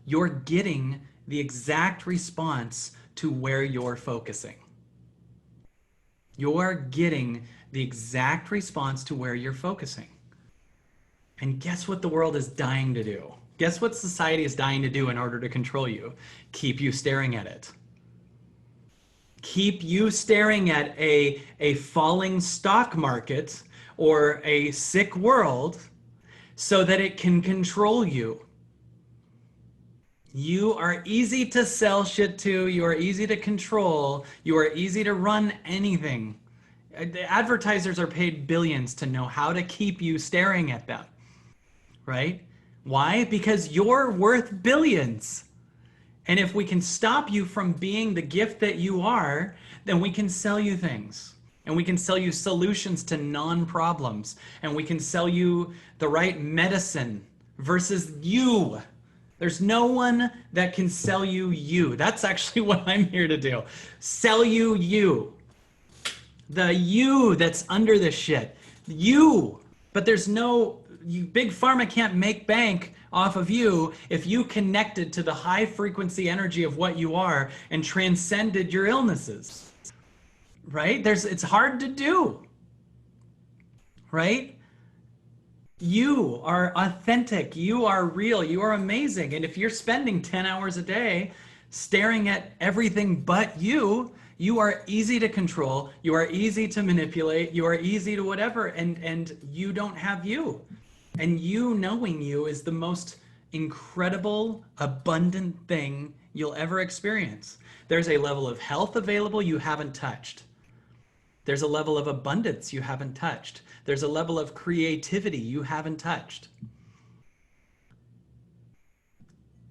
you're getting the exact response to where you're focusing. You're getting the exact response to where you're focusing. And guess what the world is dying to do? Guess what society is dying to do in order to control you? Keep you staring at it. Keep you staring at a falling stock market or a sick world so that it can control you. You are easy to sell shit to. You are easy to control. You are easy to run anything. The advertisers are paid billions to know how to keep you staring at them, right? Why? Because you're worth billions. And if we can stop you from being the gift that you are, then we can sell you things. And we can sell you solutions to non-problems. And we can sell you the right medicine versus you. There's no one that can sell you you. That's actually what I'm here to do. Sell you you. The you that's under this shit. You. But there's no, big pharma can't make bank off of you if you connected to the high frequency energy of what you are and transcended your illnesses. Right? It's hard to do. Right? You are authentic. You are real. You are amazing. And if you're spending 10 hours a day staring at everything but you, you are easy to control. You are easy to manipulate. You are easy to whatever. And you don't have you. And you knowing you is the most incredible, abundant thing you'll ever experience. There's a level of health available you haven't touched. There's a level of abundance you haven't touched. There's a level of creativity you haven't touched.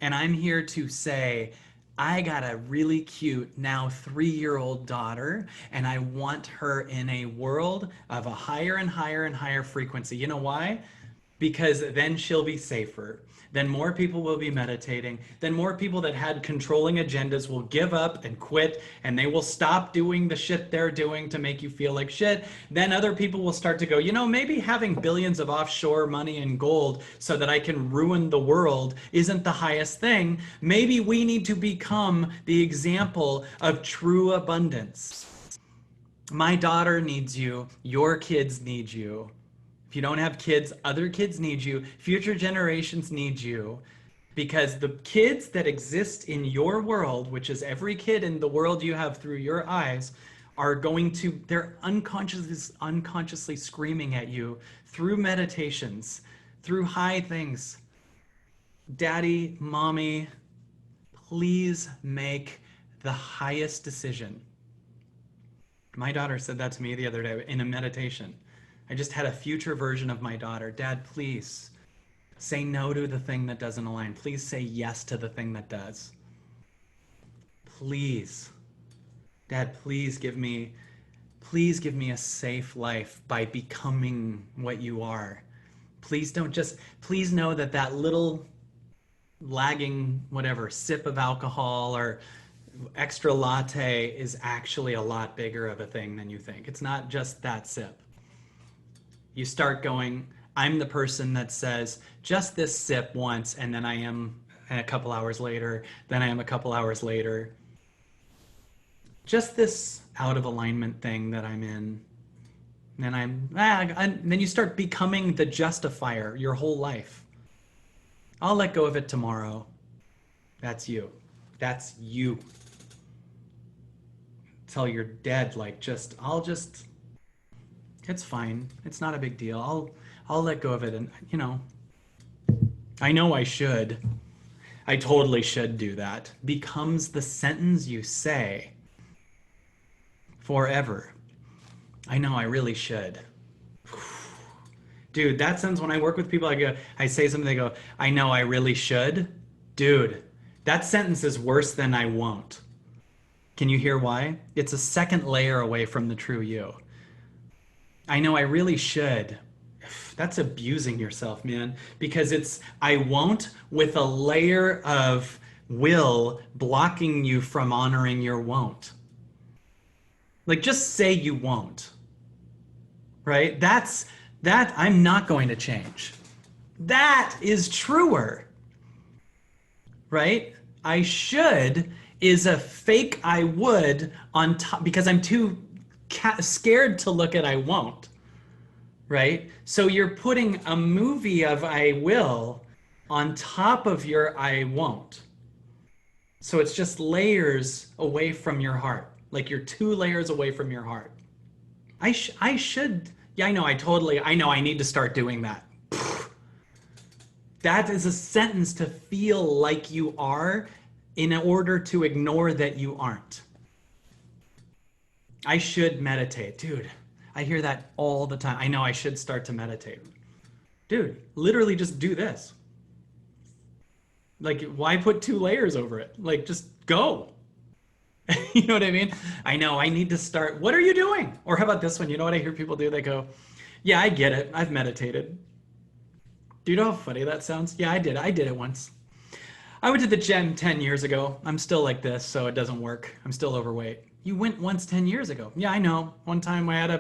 And I'm here to say, I got a really cute, now 3-year-old daughter, and I want her in a world of a higher and higher and higher frequency. You know why? Because then she'll be safer. Then more people will be meditating. Then more people that had controlling agendas will give up and quit, and they will stop doing the shit they're doing to make you feel like shit. Then other people will start to go, you know, maybe having billions of offshore money and gold so that I can ruin the world isn't the highest thing. Maybe we need to become the example of true abundance. My daughter needs you. Your kids need you. If you don't have kids, other kids need you. Future generations need you. Because the kids that exist in your world, which is every kid in the world you have through your eyes, are going to, they're unconsciously screaming at you through meditations, through high things. Daddy, mommy, please make the highest decision. My daughter said that to me the other day in a meditation. I just had a future version of my daughter. Dad, please say no to the thing that doesn't align. Please say yes to the thing that does. Please. Dad, please give me a safe life by becoming what you are. Please please know that little lagging, whatever, sip of alcohol or extra latte is actually a lot bigger of a thing than you think. It's not just that sip. You start going, I'm the person that says just this sip once, and then I am a couple hours later, then I am a couple hours later. Just this out of alignment thing that I'm in. And then you start becoming the justifier your whole life. I'll let go of it tomorrow. That's you. That's you. Till you're dead, like it's fine. It's not a big deal. I'll let go of it. And, you know I should. I totally should do that. Becomes the sentence you say forever. I know I really should. Dude, that sentence, when I work with people, I say something, they go, I know I really should. Dude, that sentence is worse than I won't. Can you hear why? It's a second layer away from the true you. I know I really should. That's abusing yourself, man. Because it's I won't with a layer of will blocking you from honoring your won't. Like, just say you won't. Right? That I'm not going to change. That is truer. right? I should is a fake I would on top because I'm too scared to look at I won't, right? So you're putting a movie of I will on top of your I won't. So it's just layers away from your heart. Like you're 2 layers away from your heart. I should, yeah, I know I need to start doing that. That is a sentence to feel like you are in order to ignore that you aren't. I should meditate. Dude, I hear that all the time. I know I should start to meditate. Dude, literally just do this. Like, why put 2 layers over it? Like, just go. You know what I mean? I know I need to start. What are you doing? Or how about this one? You know what I hear people do? They go, yeah, I get it. I've meditated. Do you know how funny that sounds? Yeah, I did. I did it once. I went to the gym 10 years ago. I'm still like this, so it doesn't work. I'm still overweight. You went once 10 years ago. Yeah, I know. One time I had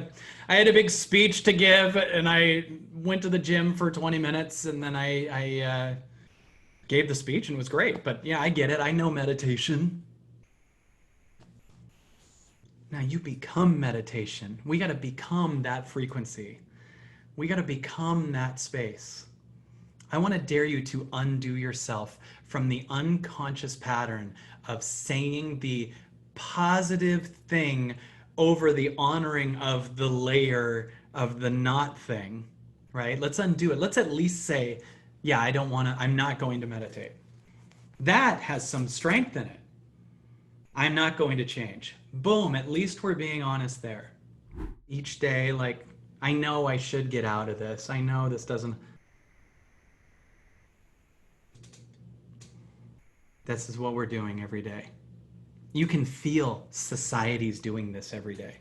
a big speech to give and I went to the gym for 20 minutes and then I gave the speech and it was great. But yeah, I get it. I know meditation. Now you become meditation. We got to become that frequency. We got to become that space. I want to dare you to undo yourself from the unconscious pattern of saying the positive thing over the honoring of the layer of the not thing, right? Let's undo it. Let's at least say, yeah, I'm not going to meditate. That has some strength in it. I'm not going to change. Boom, at least we're being honest there. Each day, like, I know I should get out of this. I know this doesn't. This is what we're doing every day. You can feel society's doing this every day.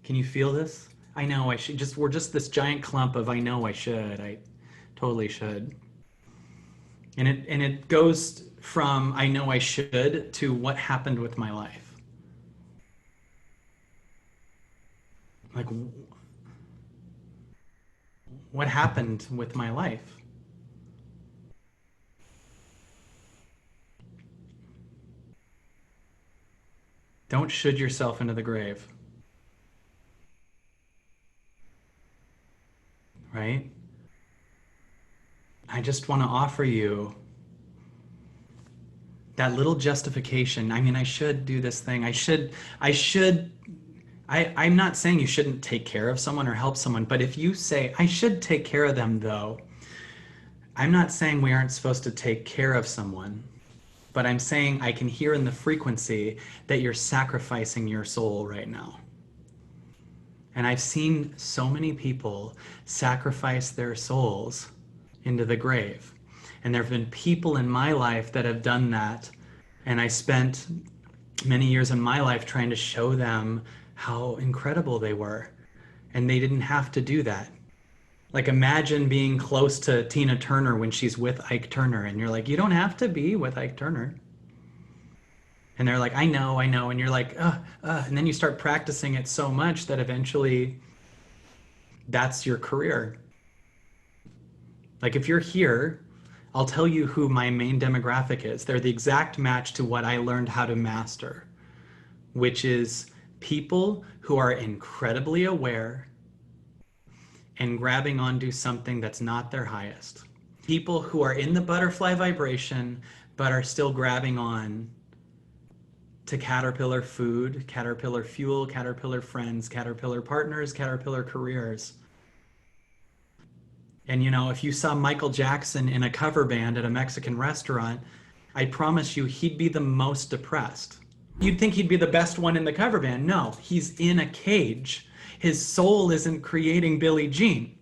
Can you feel this? I know I should we're just this giant clump of I know I should. I totally should. And it goes from I know I should to what happened with my life. Like what happened with my life? Don't should yourself into the grave, right? I just want to offer you that little justification. I mean, I should do this thing. I'm not saying you shouldn't take care of someone or help someone, but if you say, I should take care of them though, I'm not saying we aren't supposed to take care of someone, but I'm saying I can hear in the frequency that you're sacrificing your soul right now. And I've seen so many people sacrifice their souls into the grave. And there have been people in my life that have done that. And I spent many years in my life trying to show them how incredible they were. And they didn't have to do that. Like imagine being close to Tina Turner when she's with Ike Turner. And you're like, you don't have to be with Ike Turner. And they're like, I know. And you're like, and then you start practicing it so much that eventually that's your career. Like if you're here, I'll tell you who my main demographic is. They're the exact match to what I learned how to master, which is people who are incredibly aware and grabbing onto something that's not their highest. People who are in the butterfly vibration, but are still grabbing on to caterpillar food, caterpillar fuel, caterpillar friends, caterpillar partners, caterpillar careers. And you know, if you saw Michael Jackson in a cover band at a Mexican restaurant, I promise you he'd be the most depressed. You'd think he'd be the best one in the cover band. No, he's in a cage. His soul isn't creating Billie Jean.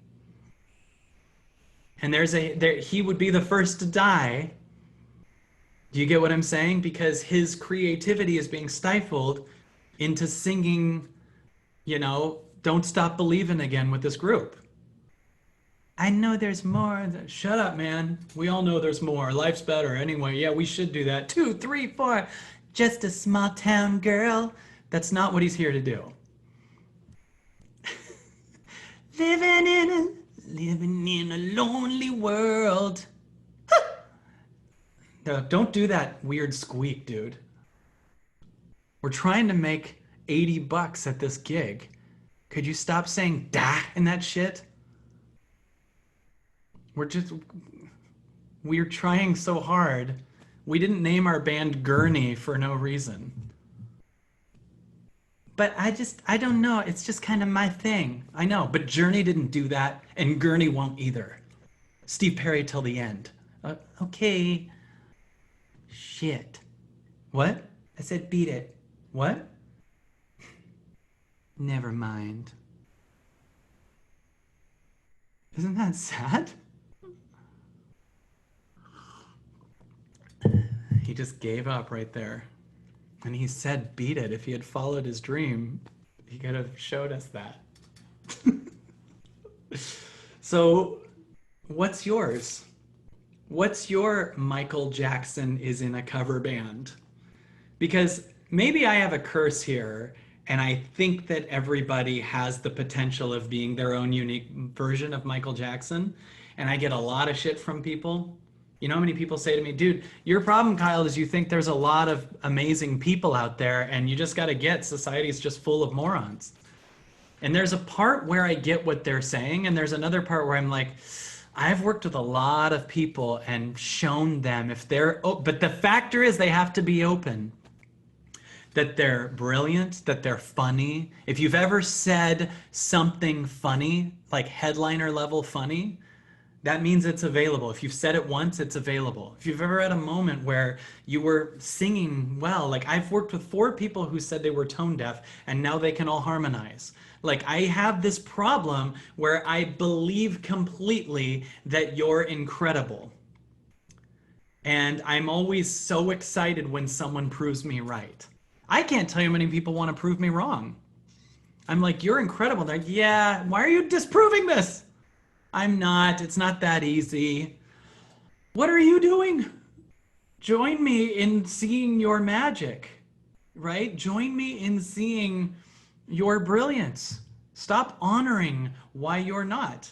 And he would be the first to die. Do you get what I'm saying? Because his creativity is being stifled into singing, Don't Stop Believing again with this group. I know there's more. Shut up, man. We all know there's more. Life's better. Anyway, yeah, we should do that. 2, 3, 4. Just a small town girl. That's not what he's here to do. living in a lonely world. Erica, don't do that weird squeak, dude. We're trying to make 80 bucks at this gig. Could you stop saying "da" and that shit? We're just, we're trying so hard. We didn't name our band Gurney for no reason. But I don't know. It's just kind of my thing. I know. But Journey didn't do that, and Gurney won't either. Steve Perry till the end. Okay. Shit. What? I said beat it. What? Never mind. Isn't that sad? He just gave up right there. And he said beat it. If he had followed his dream, he could have showed us that. So, what's yours? What's your Michael Jackson is in a cover band? Because maybe I have a curse here, and I think that everybody has the potential of being their own unique version of Michael Jackson. And I get a lot of shit from people. You know how many people say to me, dude, your problem, Kyle, is you think there's a lot of amazing people out there, and you just got to get society's just full of morons. And there's a part where I get what they're saying, and there's another part where I'm like, I've worked with a lot of people and shown them if they're, but the factor is they have to be open, that they're brilliant, that they're funny. If you've ever said something funny, like headliner level funny, that means it's available. If you've said it once, it's available. If you've ever had a moment where you were singing well, like I've worked with 4 people who said they were tone deaf and now they can all harmonize. Like I have this problem where I believe completely that you're incredible. And I'm always so excited when someone proves me right. I can't tell you how many people want to prove me wrong. I'm like, you're incredible. They're like, yeah, why are you disproving this? I'm not. It's not that easy. What are you doing? Join me in seeing your magic, right? Join me in seeing your brilliance. Stop honoring why you're not.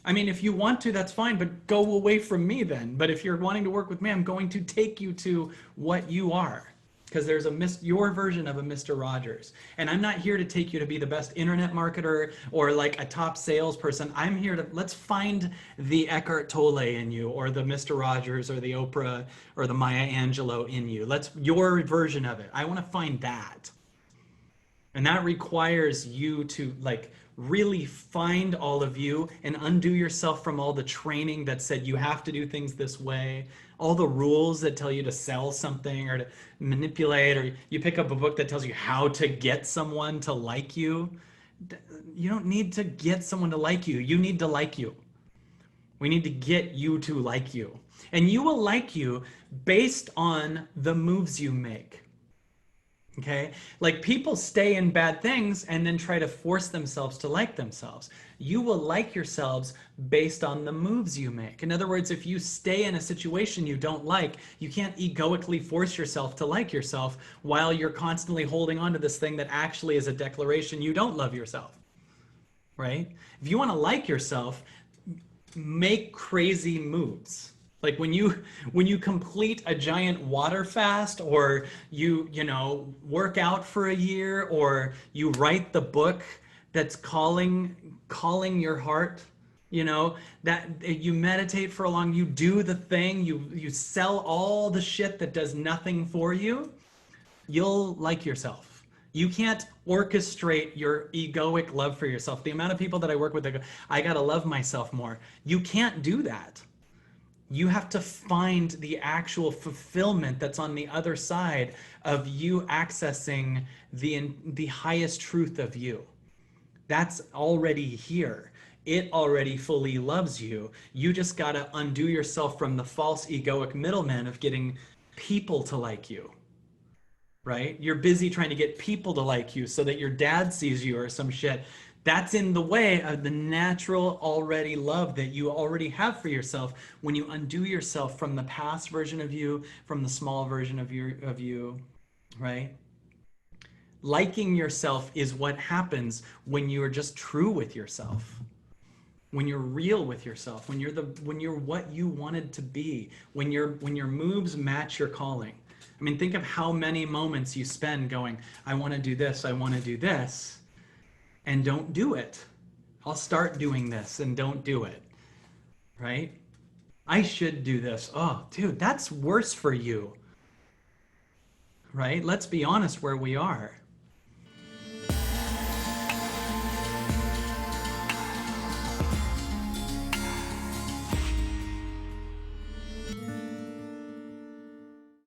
I mean, if you want to, that's fine, but go away from me then. But if you're wanting to work with me, I'm going to take you to what you are. Because there's your version of a Mr. Rogers. And I'm not here to take you to be the best internet marketer or like a top salesperson. I'm here to, let's find the Eckhart Tolle in you, or the Mr. Rogers, or the Oprah, or the Maya Angelou in you. Your version of it. I want to find that. And that requires you to like really find all of you and undo yourself from all the training that said you have to do things this way, all the rules that tell you to sell something or to manipulate, or you pick up a book that tells you how to get someone to like you. You don't need to get someone to like you. You need to like you. We need to get you to like you. And you will like you based on the moves you make. Okay? Like people stay in bad things and then try to force themselves to like themselves. You will like yourselves based on the moves you make. In other words, if you stay in a situation you don't like, you can't egoically force yourself to like yourself while you're constantly holding on to this thing that actually is a declaration you don't love yourself. Right? If you want to like yourself, make crazy moves. Like when you complete a giant water fast, or you work out for a year, or you write the book that's calling your heart, that you meditate for a long, you do the thing, you sell all the shit that does nothing for you, you'll like yourself. You can't orchestrate your egoic love for yourself. The amount of people that I work with, they go, I gotta love myself more. You can't do that. You have to find the actual fulfillment that's on the other side of you accessing the highest truth of you. That's already here. It already fully loves you. You just got to undo yourself from the false egoic middleman of getting people to like you, right? You're busy trying to get people to like you so that your dad sees you or some shit. That's in the way of the natural already love that you already have for yourself when you undo yourself from the past version of you, from the small version of you, right? Liking yourself is what happens when you are just true with yourself. when you're real with yourself, when you're what you wanted to be, when your moves match your calling. I mean, think of how many moments you spend going, I want to do this, I want to do this, and don't do it. I'll start doing this and don't do it. Right? I should do this. Oh, dude, that's worse for you. Right? Let's be honest where we are.